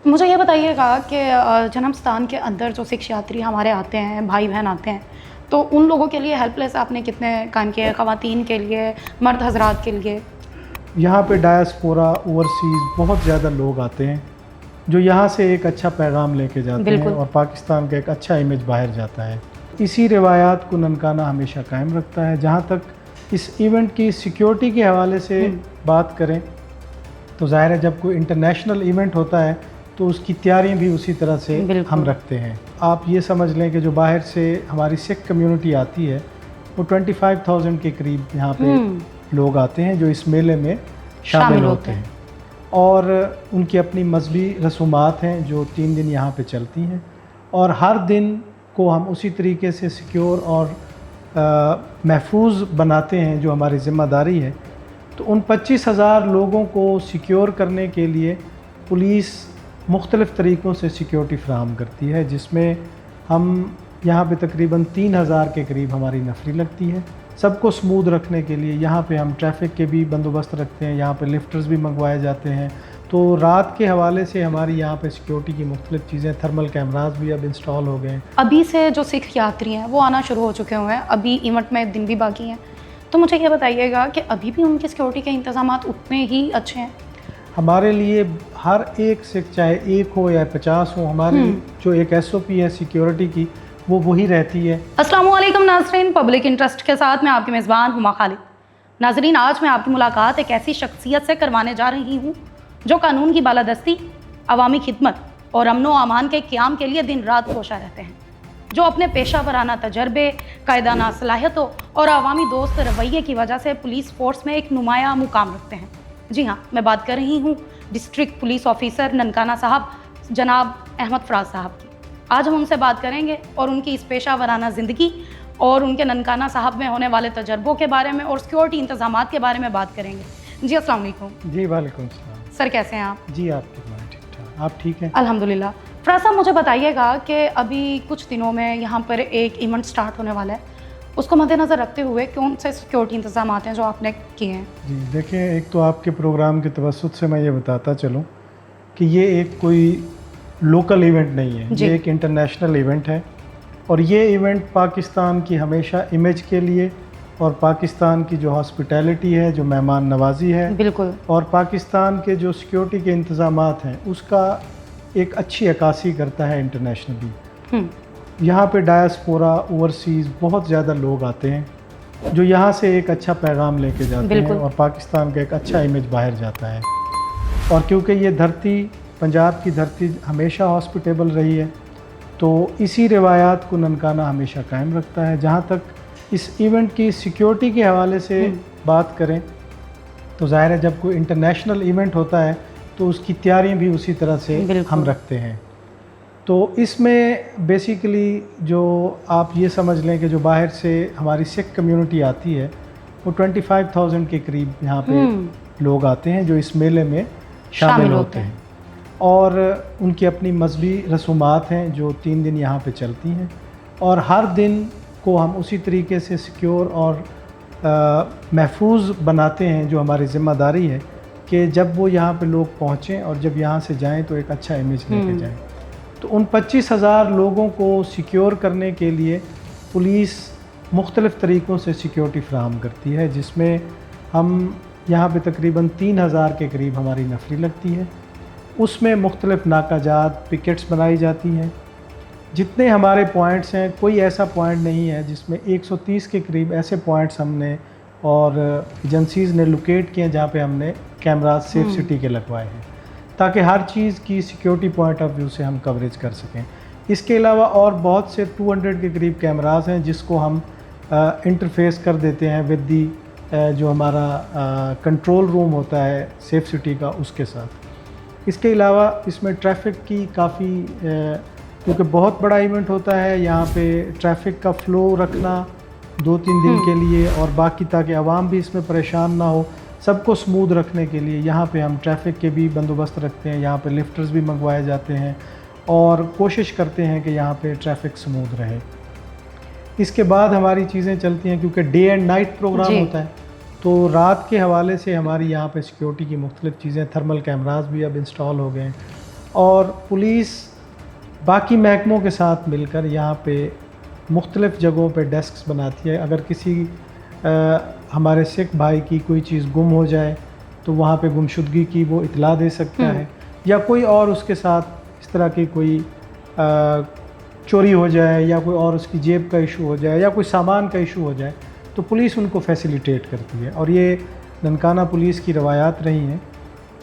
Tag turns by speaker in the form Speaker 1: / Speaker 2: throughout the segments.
Speaker 1: मुझे ये बताइएगा कि जन्मस्थान के अंदर जो सिख यात्री हमारे आते हैं, भाई बहन आते हैं, तो उन लोगों के लिए हेल्पलेस आपने कितने कायम किए हैं? ख़वातीन के लिए, मर्द हजरात के लिए?
Speaker 2: यहाँ पे डायस्पोरा ओवरसीज़ बहुत ज़्यादा लोग आते हैं जो यहाँ से एक अच्छा पैगाम लेके जाते हैं और पाकिस्तान का एक अच्छा इमेज बाहर जाता है। इसी रिवायात को ननकाना हमेशा कायम रखता है। जहाँ तक इस इवेंट की सिक्योरिटी के हवाले से बात करें तो ज़ाहिर है जब कोई इंटरनेशनल इवेंट होता है तो उसकी तैयारियां भी उसी तरह से हम रखते हैं। आप ये समझ लें कि जो बाहर से हमारी सिख कम्युनिटी आती है वो 25,000 के करीब यहाँ पे लोग आते हैं जो इस मेले में शामिल होते हैं और उनकी अपनी मजहबी रसूमात हैं जो 3 दिन यहाँ पे चलती हैं और हर दिन को हम उसी तरीके से सिक्योर और महफूज बनाते हैं जो हमारी ज़िम्मेदारी है। तो उन 25,000 लोगों को सिक्योर करने के लिए पुलिस मुख्तलिफ़ तरीक़ों से सिक्योरिटी फ़राहम करती है, जिसमें हम यहाँ पे तकरीबन 3,000 के करीब हमारी नफरी लगती है। सबको स्मूथ रखने के लिए यहाँ पे हम ट्रैफिक के भी बंदोबस्त रखते हैं, यहाँ पे लिफ्टर्स भी मंगवाए जाते हैं। तो रात के हवाले से हमारी यहाँ पे सिक्योरिटी की मुख्तलिफ़ चीज़ें, थर्मल कैमरास भी अब इंस्टॉल हो गए हैं।
Speaker 1: अभी से जो सिख यात्री हैं वो आना शुरू हो चुके हुए हैं, अभी इवेंट में दिन भी बाकी हैं, तो मुझे ये बताइएगा कि अभी भी उनकी सिक्योरिटी के इंतज़ामात उतने ही अच्छे हैं?
Speaker 2: हमारे लिए हर एक सिख, चाहे 1 हो या 50 हो, हमारी जो एक SOP है सिक्योरिटी की वो वही रहती है।
Speaker 1: अस्सलाम वालेकुम नाज़रीन, पब्लिक इंटरेस्ट के साथ मैं आपकी मेज़बान हुमा खालिद। नाज़रीन, आज मैं आपकी मुलाकात एक ऐसी शख्सियत से करवाने जा रही हूँ जो कानून की बालादस्ती, अवामी खिदमत और अमन व अमान के क़याम के लिए दिन रात कोशा रहते हैं, जो अपने पेशा वराना तजर्बे, कायदाना सलाहियतों और अवामी दोस्त रवैये की वजह से पुलिस फ़ोर्स में एक नुमाया मुकाम रखते हैं। जी हाँ, मैं बात कर रही हूँ डिस्ट्रिक्ट पुलिस ऑफिसर ननकाना साहब जनाब अहमद फराज साहब की। आज हम उनसे बात करेंगे और उनकी इस पेशा वराना ज़िंदगी और उनके ननकाना साहब में होने वाले तजर्बों के बारे में और सिक्योरिटी इंतज़ामात के बारे में बात करेंगे। जी अस्सलाम वालेकुम।
Speaker 2: जी वालेकुम सलाम।
Speaker 1: सर कैसे हैं आप?
Speaker 2: जी आपकी ठीक ठाक, आप ठीक हैं?
Speaker 1: अल्हम्दुलिल्लाह। फराज साहब, मुझे बताइएगा कि अभी कुछ दिनों में यहाँ पर एक इवेंट स्टार्ट होने वाला है, उसको मद्देनज़र रखते हुए कौन से सिक्योरिटी इंतज़ामात हैं जो आपने किए हैं?
Speaker 2: जी देखिए, एक तो आपके प्रोग्राम के तवस्सुत से मैं ये बताता चलूँ कि ये एक कोई लोकल इवेंट नहीं है, ये एक इंटरनेशनल इवेंट है और ये इवेंट पाकिस्तान की हमेशा इमेज के लिए और पाकिस्तान की जो हॉस्पिटैलिटी है, जो मेहमान नवाजी है,
Speaker 1: बिल्कुल,
Speaker 2: और पाकिस्तान के जो सिक्योरिटी के इंतज़ामात हैं उसका एक अच्छी अक्कासी करता है इंटरनेशनली। यहाँ पे डायस्पोरा ओवरसीज़ बहुत ज़्यादा लोग आते हैं जो यहाँ से एक अच्छा पैगाम लेके जाते हैं और पाकिस्तान का एक अच्छा इमेज बाहर जाता है। और क्योंकि ये धरती, पंजाब की धरती हमेशा हॉस्पिटेबल रही है, तो इसी रिवायात को ननकाना हमेशा कायम रखता है। जहाँ तक इस इवेंट की सिक्योरिटी के हवाले से बात करें तो ज़ाहिर है जब कोई इंटरनेशनल इवेंट होता है तो उसकी तैयारियां भी उसी तरह से हम रखते हैं। तो इसमें बेसिकली जो आप ये समझ लें कि जो बाहर से हमारी सिख कम्युनिटी आती है वो 25,000 के करीब यहाँ पे लोग आते हैं जो इस मेले में शामिल होते हैं और उनकी अपनी मजहबी रसूमात हैं जो 3 दिन यहाँ पे चलती हैं और हर दिन को हम उसी तरीके से सिक्योर और महफूज बनाते हैं जो हमारी ज़िम्मेदारी है कि जब वो यहाँ पे लोग पहुँचें और जब यहाँ से जाएं तो एक अच्छा इमेज लेके जाएं। तो उन 25,000 लोगों को सिक्योर करने के लिए पुलिस मुख्तलिफ़ तरीक़ों से सिक्योरिटी फ़राहम करती है, जिसमें हम यहाँ पे तकरीबन 3,000 के करीब हमारी नफरी लगती है। उसमें मुख्तलिफ़ नाकाजात, पिकेट्स बनाई जाती हैं। जितने हमारे पॉइंट्स हैं, कोई ऐसा पॉइंट नहीं है जिसमें 130 के करीब ऐसे पॉइंट्स हमने और एजेंसीज़ ने लोकेट किए जहाँ पे हमने कैमरा सेफ सिटी के लगवाए हैं ताकि हर चीज़ की सिक्योरिटी पॉइंट ऑफ व्यू से हम कवरेज कर सकें। इसके अलावा और बहुत से 200 के करीब कैमरास हैं जिसको हम इंटरफेस कर देते हैं विद दी जो हमारा कंट्रोल रूम होता है सेफ सिटी का, उसके साथ। इसके अलावा इसमें ट्रैफिक की काफ़ी क्योंकि बहुत बड़ा इवेंट होता है, यहाँ पे ट्रैफिक का फ़्लो रखना 2-3 दिन के लिए और बाकी ताकि आवाम भी इसमें परेशान ना हो, सबको स्मूथ रखने के लिए यहाँ पे हम ट्रैफिक के भी बंदोबस्त रखते हैं। यहाँ पे लिफ्टर्स भी मंगवाए जाते हैं और कोशिश करते हैं कि यहाँ पे ट्रैफिक स्मूथ रहे। इसके बाद हमारी चीज़ें चलती हैं क्योंकि डे एंड नाइट प्रोग्राम होता है, तो रात के हवाले से हमारी यहाँ पे सिक्योरिटी की मुख्तलिफ़ चीज़ें, थर्मल कैमरास भी अब इंस्टॉल हो गए हैं और पुलिस बाकी महकमों के साथ मिलकर यहाँ पे मुख्तलिफ़ जगहों पे डेस्क्स बनाती है। अगर किसी हमारे सिख भाई की कोई चीज़ गुम हो जाए तो वहाँ पे गुमशुदगी की वो इतला दे सकता है, या कोई और उसके साथ इस तरह की कोई चोरी हो जाए या कोई और उसकी जेब का इशू हो जाए या कोई सामान का इशू हो जाए तो पुलिस उनको फैसिलिटेट करती है। और ये ननकाना पुलिस की रवायात रही हैं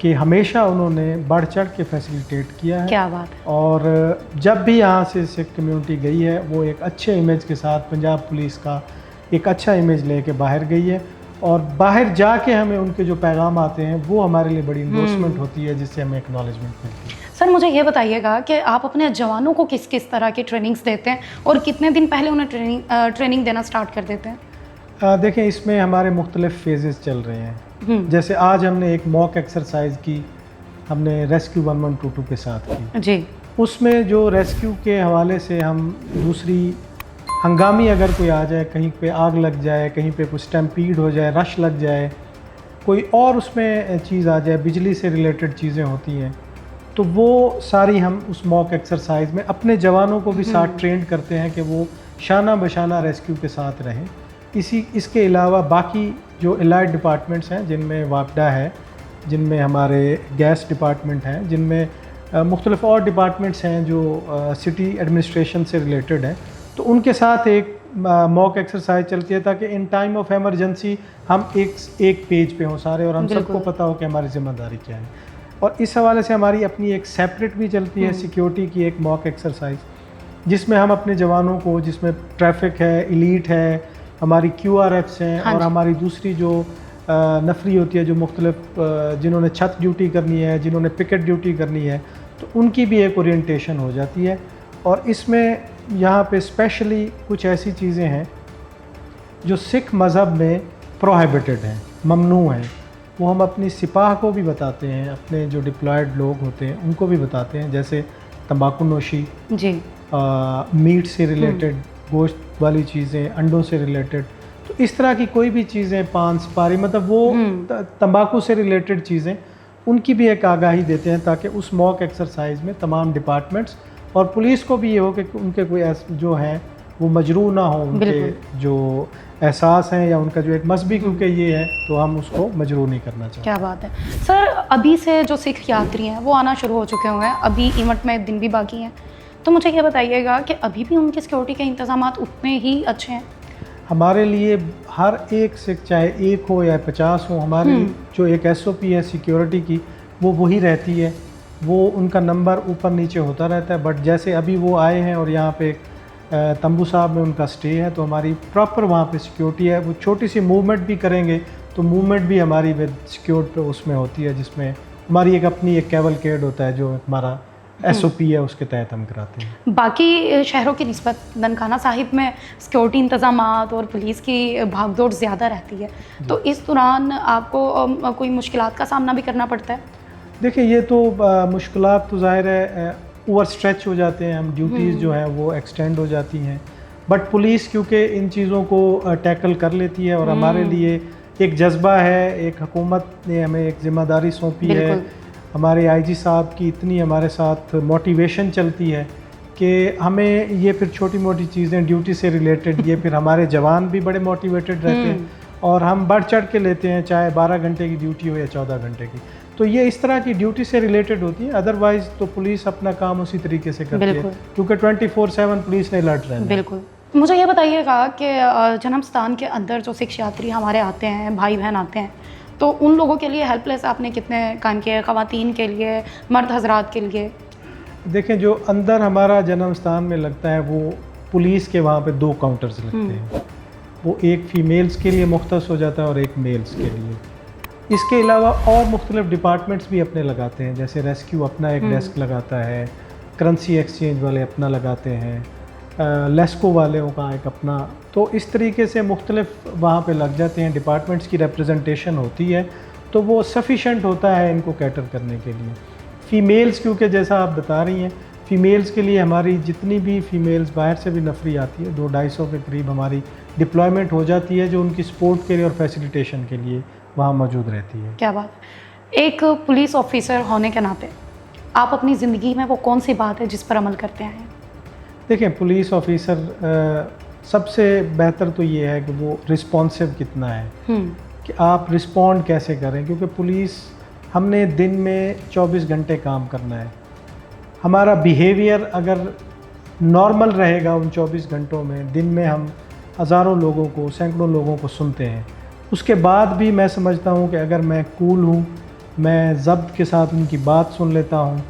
Speaker 2: कि हमेशा उन्होंने बढ़ चढ़ के फैसिलिटेट किया है।
Speaker 1: क्या बात है।
Speaker 2: और जब भी यहाँ से सिख कम्युनिटी गई है वो एक अच्छे इमेज के साथ पंजाब पुलिस का एक अच्छा इमेज लेके बाहर गई है, और बाहर जाके हमें उनके जो पैगाम आते हैं वो हमारे लिए बड़ी इंडोर्समेंट होती है, जिससे हमें एक्नॉलेजमेंट मिलती है।
Speaker 1: सर मुझे ये बताइएगा कि आप अपने जवानों को किस किस तरह की ट्रेनिंग्स देते हैं और कितने दिन पहले उन्हें ट्रेनिंग देना स्टार्ट कर देते हैं?
Speaker 2: देखें, इसमें हमारे मुख्तलिफ फेजेस चल रहे हैं। जैसे आज हमने एक मॉक एक्सरसाइज की, हमने रेस्क्यू 1122 के साथ की
Speaker 1: जी।
Speaker 2: उसमें जो रेस्क्यू के हवाले से हम दूसरी हंगामी अगर कोई आ जाए, कहीं पे आग लग जाए, कहीं पे कुछ स्टैम्पीड हो जाए, रश लग जाए, कोई और उसमें चीज़ आ जाए, बिजली से रिलेटेड चीज़ें होती हैं, तो वो सारी हम उस मॉक एक्सरसाइज में अपने जवानों को भी साथ ट्रेंड करते हैं कि वो शाना बशाना रेस्क्यू के साथ रहें। इसके अलावा बाकी जो एलाइड डिपार्टमेंट्स हैं, जिनमें वापडा है, जिनमें हमारे गैस डिपार्टमेंट हैं, जिनमें मुख्तलिफ और डिपार्टमेंट्स हैं जो सिटी एडमिनिस्ट्रेशन से रिलेटेड हैं, तो उनके साथ एक मॉक एक्सरसाइज चलती है ताकि इन टाइम ऑफ एमरजेंसी हम एक पेज पे हों सारे, और हम सबको पता हो कि हमारी ज़िम्मेदारी क्या है। और इस हवाले से हमारी अपनी एक सेपरेट भी चलती है सिक्योरिटी की एक मॉक एक्सरसाइज, जिसमें हम अपने जवानों को, जिसमें ट्रैफिक है, एलीट है, हमारी QRFs हैं, और हमारी दूसरी जो नफरी होती है जो मुख्तलिफ जिन्होंने छत ड्यूटी करनी है, जिन्होंने पिकेट ड्यूटी करनी है, तो उनकी भी एक ओरिएंटेशन हो जाती है। और इसमें यहाँ पे स्पेशली कुछ ऐसी चीज़ें हैं जो सिख मज़हब में प्रोहिबिटेड हैं, ममनू हैं, वो हम अपनी सिपाह को भी बताते हैं, अपने जो डिप्लॉयड लोग होते हैं उनको भी बताते हैं, जैसे तंबाकू नोशी जी, मीट से रिलेटेड, गोश्त वाली चीज़ें, अंडों से रिलेटेड, तो इस तरह की कोई भी चीज़ें, पान सुपारी, मतलब वो तंबाकू से रिलेटेड चीज़ें, उनकी भी एक आगाही देते हैं ताकि उस मॉक एक्सरसाइज में तमाम डिपार्टमेंट्स और पुलिस को भी ये हो कि उनके कोई जो हैं वो मजरू ना हो, उनके जो एहसास हैं या उनका जो एक मजहबी क्योंकि ये है तो हम उसको मजरू नहीं करना चाहते।
Speaker 1: क्या बात है सर। अभी से जो सिख यात्री हैं वो आना शुरू हो चुके हुए हैं, अभी इवेंट में दिन भी बाकी हैं, तो मुझे ये बताइएगा कि अभी भी उनकी सिक्योरिटी के इंतजामात उतने ही अच्छे हैं?
Speaker 2: हमारे लिए हर एक सिख, चाहे एक हो या 50 हो, हमारी जो एक SOP है सिक्योरिटी की वो वही रहती है, वो उनका नंबर ऊपर नीचे होता रहता है। बट जैसे अभी वो आए हैं और यहाँ पे तंबू साहब में उनका स्टे है, तो हमारी प्रॉपर वहाँ पे सिक्योरिटी है। वो छोटी सी मूवमेंट भी करेंगे तो मूवमेंट भी हमारी विद सिक्योर्ड पे उसमें होती है, जिसमें हमारी एक अपनी एक कैवलकेड होता है जो हमारा SOP है, उसके तहत हम कराते हैं।
Speaker 1: बाकी शहरों की निस्बत ननकाना साहिब में सिक्योरिटी इंतजामात और पुलिस की भागदौड़ ज़्यादा रहती है, तो इस दौरान आपको कोई मुश्किलात का सामना भी करना पड़ता है?
Speaker 2: देखिए, ये तो मुश्किलात तो ज़ाहिर है ओवर स्ट्रेच हो जाते हैं, हम ड्यूटीज़ जो हैं वो एक्सटेंड हो जाती हैं, बट पुलिस क्योंकि इन चीज़ों को टैकल कर लेती है और हमारे लिए एक जज्बा है, एक हुकूमत ने हमें एक ज़िम्मेदारी सौंपी है, हमारे IG साहब की इतनी हमारे साथ मोटिवेशन चलती है कि हमें ये फिर छोटी मोटी चीज़ें ड्यूटी से रिलेटेड, ये फिर हमारे जवान भी बड़े मोटिवेटेड रहते हैं और हम बढ़ चढ़ के लेते हैं, चाहे 12 घंटे की ड्यूटी हो या 14 घंटे की। तो ये इस तरह की ड्यूटी से रिलेटेड होती है, अदरवाइज़ तो पुलिस अपना काम उसी तरीके से करती है क्योंकि 24/7 पुलिस ने अलर्ट रहना है। बिल्कुल।
Speaker 1: मुझे ये बताइएगा कि जन्म स्थान के अंदर जो सिख यात्री हमारे आते हैं, भाई बहन आते हैं, तो उन लोगों के लिए हेल्पलेस आपने कितने कायम किए, ख़वातीन के लिए, मर्द हजरात के लिए?
Speaker 2: देखें, जो अंदर हमारा जन्म स्थान में लगता है वो पुलिस के वहाँ पे 2 काउंटर्स लगते हैं, वो एक फ़ीमेल्स के लिए मुख्तस हो जाता है और एक मेल्स के लिए। इसके अलावा और मुख्तलिफ डिपार्टमेंट्स भी अपने लगाते हैं, जैसे रेस्क्यू अपना एक डेस्क लगाता है, करेंसी एक्सचेंज वाले अपना लगाते हैं, लेस्को वालों का एक अपना, तो इस तरीके से मुख्तलिफ वहाँ पे लग जाते हैं, डिपार्टमेंट्स की रिप्रेजेंटेशन होती है, तो वो सफिशेंट होता है इनको कैटर करने के लिए। फ़ीमेल्स क्योंकि जैसा आप बता रही हैं, फ़ीमेल्स के लिए हमारी जितनी भी फ़ीमेल्स बाहर से भी नफरी आती है, 200-250 के करीब हमारी डिप्लॉयमेंट हो जाती है, जो उनकी सपोर्ट के लिए और फैसिलिटेशन के लिए वहाँ मौजूद रहती है।
Speaker 1: क्या बात। एक पुलिस ऑफिसर होने के नाते आप अपनी ज़िंदगी में वो कौन सी बात है जिस पर अमल करते हैं?
Speaker 2: देखें, पुलिस ऑफिसर सबसे बेहतर तो ये है कि वो रिस्पॉन्सिव कितना है, कि आप रिस्पॉन्ड कैसे करें, क्योंकि पुलिस हमने दिन में 24 घंटे काम करना है। हमारा बिहेवियर अगर नॉर्मल रहेगा उन 24 घंटों में, दिन में हम हज़ारों लोगों को, सैकड़ों लोगों को सुनते हैं, उसके बाद भी मैं समझता हूँ कि अगर मैं कूल हूँ, मैं ज़ब्त के साथ उनकी बात सुन लेता हूँ,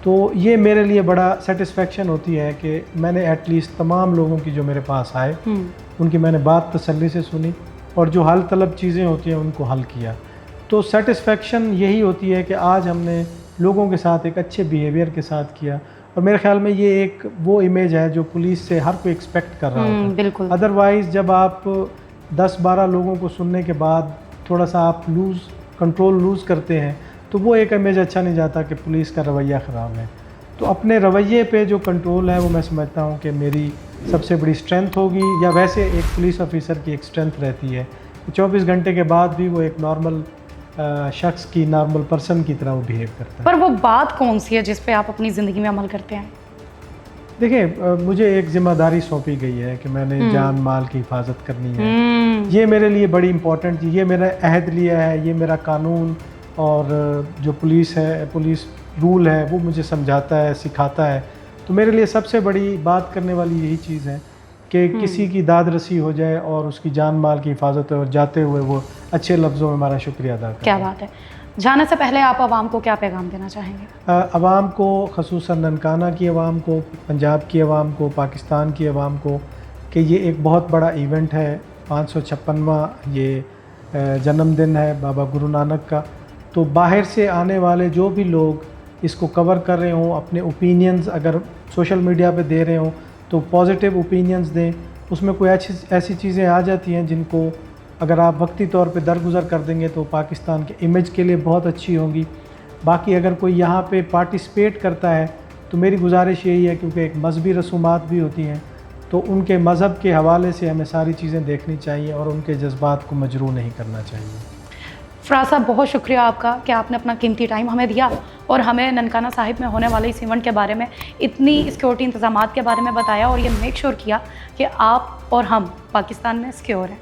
Speaker 2: तो ये मेरे लिए बड़ा सेटिस्फेक्शन होती है कि मैंने एटलीस्ट तमाम लोगों की जो मेरे पास आए उनकी मैंने बात तसल्ली से सुनी और जो हल तलब चीज़ें होती हैं उनको हल किया। तो सेटिस्फेक्शन यही होती है कि आज हमने लोगों के साथ एक अच्छे बिहेवियर के साथ किया, और मेरे ख्याल में ये एक वो इमेज है जो पुलिस से हर कोई एक्सपेक्ट कर रहा होता है।
Speaker 1: बिल्कुल।
Speaker 2: अदरवाइज़ जब आप 10-12 लोगों को सुनने के बाद थोड़ा सा आप कंट्रोल लूज़ करते हैं तो वो एक इमेज अच्छा नहीं जाता कि पुलिस का रवैया ख़राब है। तो अपने रवैये पे जो कंट्रोल है वो मैं समझता हूँ कि मेरी सबसे बड़ी स्ट्रेंथ होगी, या वैसे एक पुलिस ऑफिसर की एक स्ट्रेंथ रहती है कि 24 घंटे के बाद भी वो एक नॉर्मल शख्स की, नॉर्मल पर्सन की तरह वो बिहेव करता है।
Speaker 1: पर वो बात कौन सी है जिस पे आप अपनी ज़िंदगी में अमल करते हैं?
Speaker 2: देखिए, मुझे एक ज़िम्मेदारी सौंपी गई है कि मैंने जान माल की हिफाजत करनी है। ये मेरे लिए बड़ी इम्पोर्टेंट चीज़, ये मेरा अहद लिया है, ये मेरा कानून और जो पुलिस है, पुलिस रूल है, वो मुझे समझाता है, सिखाता है। तो मेरे लिए सबसे बड़ी बात करने वाली यही चीज़ है कि किसी की दाद रसी हो जाए और उसकी जान माल की हिफाजत हो, और जाते हुए वो अच्छे लफ्ज़ों में हमारा शुक्रिया अदा करें।
Speaker 1: क्या बात है। जाने से पहले आप आवाम को क्या पैगाम देना चाहेंगे?
Speaker 2: आवाम को, ख़ुसूसन ननकाना की आवाम को, पंजाब की आवाम को, पाकिस्तान की आवाम को, कि ये एक बहुत बड़ा इवेंट है, 556वां ये जन्मदिन है बाबा गुरु नानक का। तो बाहर से आने वाले जो भी लोग इसको कवर कर रहे हों, अपने ओपिनियंस अगर सोशल मीडिया पे दे रहे हों तो पॉजिटिव ओपिनियंस दें। उसमें कोई ऐसी चीज़ें आ जाती हैं जिनको अगर आप वक्ती तौर पे दरगुजर कर देंगे तो पाकिस्तान के इमेज के लिए बहुत अच्छी होंगी। बाकी अगर कोई यहाँ पे पार्टिसिपेट करता है तो मेरी गुजारिश यही है, क्योंकि एक मजहबी रसूमात भी होती हैं, तो उनके मज़हब के हवाले से हमें सारी चीज़ें देखनी चाहिए और उनके जज्बात को मजरूह नहीं करना चाहिए।
Speaker 1: फराज साहब, बहुत शुक्रिया आपका कि आपने अपना कीमती टाइम हमें दिया और हमें ननकाना साहिब में होने वाले इस इवेंट के बारे में, इतनी सिक्योरिटी इंतजामात के बारे में बताया और ये मेक श्योर किया कि आप और हम पाकिस्तान में सिक्योर हैं।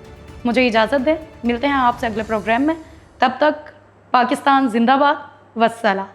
Speaker 1: मुझे इजाज़त दें, मिलते हैं आपसे अगले प्रोग्राम में। तब तक पाकिस्तान जिंदाबाद, वस्सलाम।